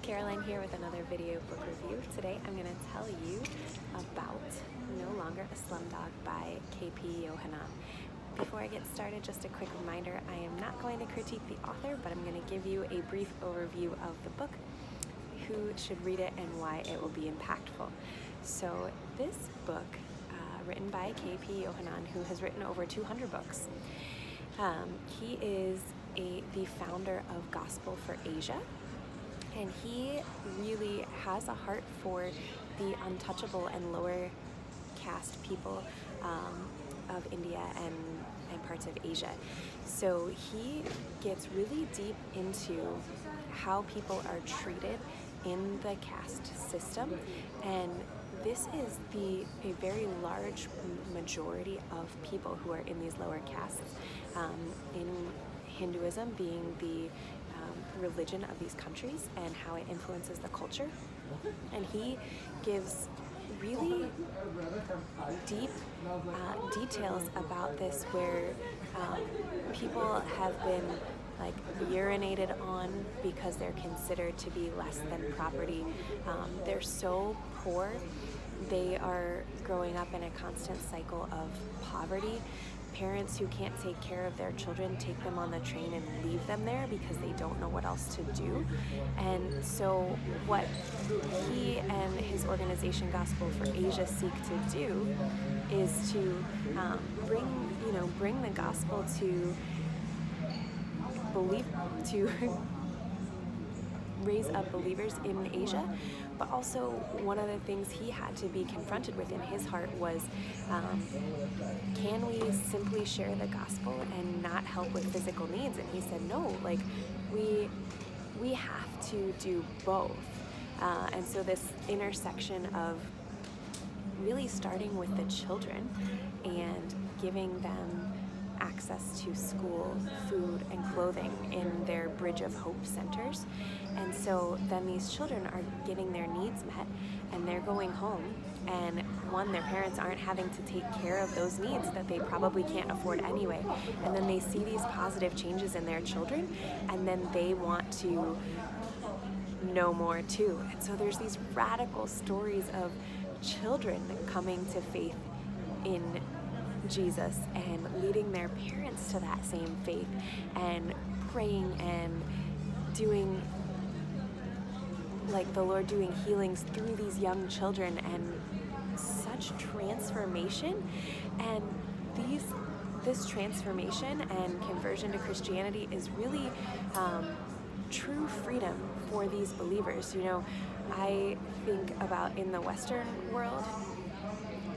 Caroline here with another video book review. Today I'm going to tell you about No Longer a Slumdog by K.P. Yohanan. Before I get started, just a quick reminder, I am not going to critique the author, but I'm going to give you a brief overview of the book, who should read it, and why it will be impactful. So this book, written by K.P. Yohanan, who has written over 200 books, he is the founder of Gospel for Asia. And he really has a heart for the untouchable and lower caste people of India and parts of Asia. So he gets really deep into how people are treated in the caste system, and this is a very large majority of people who are in these lower castes, in Hinduism being the religion of these countries and how it influences the culture. And he gives really deep details about this, where people have been urinated on because they're considered to be less than property. They're so poor, they are growing up in a constant cycle of poverty. Parents who can't take care of their children take them on the train and leave them there because they don't know what else to do. And so what he and his organization Gospel for Asia seek to do is to bring the gospel to raise up believers in Asia. But also, one of the things he had to be confronted with in his heart was, can we simply share the gospel and not help with physical needs? And he said, no, we have to do both. And so this intersection of really starting with the children and giving them access to school, food, and clothing in their Bridge of Hope centers. And so then these children are getting their needs met, and they're going home, and their parents aren't having to take care of those needs that they probably can't afford anyway. And then they see these positive changes in their children, and then they want to know more too. And so there's these radical stories of children coming to faith in Jesus and leading their parents to that same faith, and praying and doing the Lord doing healings through these young children, and such transformation. And this transformation and conversion to Christianity is really true freedom for these believers. I think about in the Western world,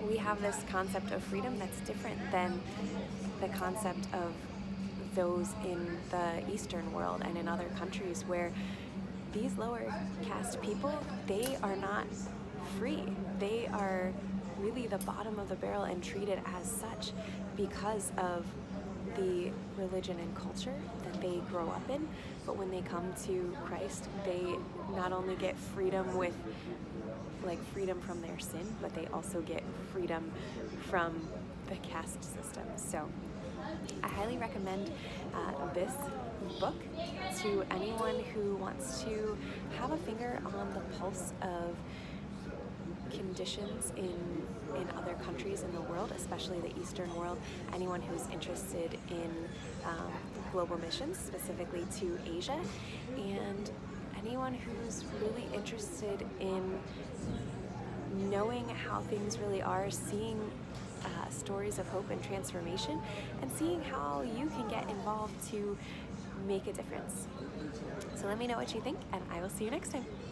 we have this concept of freedom that's different than the concept of those in the Eastern world and in other countries, where these lower caste people, they are not free. They are really the bottom of the barrel and treated as such because of the religion and culture that they grow up in. But when they come to Christ, they not only get freedom with freedom from their sin, but they also get freedom from the caste system. So I highly recommend this book to anyone who wants to have a finger on the pulse of conditions in other countries in the world, especially the Eastern world. Anyone who's interested in global missions, specifically to Asia, and anyone who's really interested in knowing how things really are, seeing stories of hope and transformation, and seeing how you can get involved to make a difference. So let me know what you think, and I will see you next time.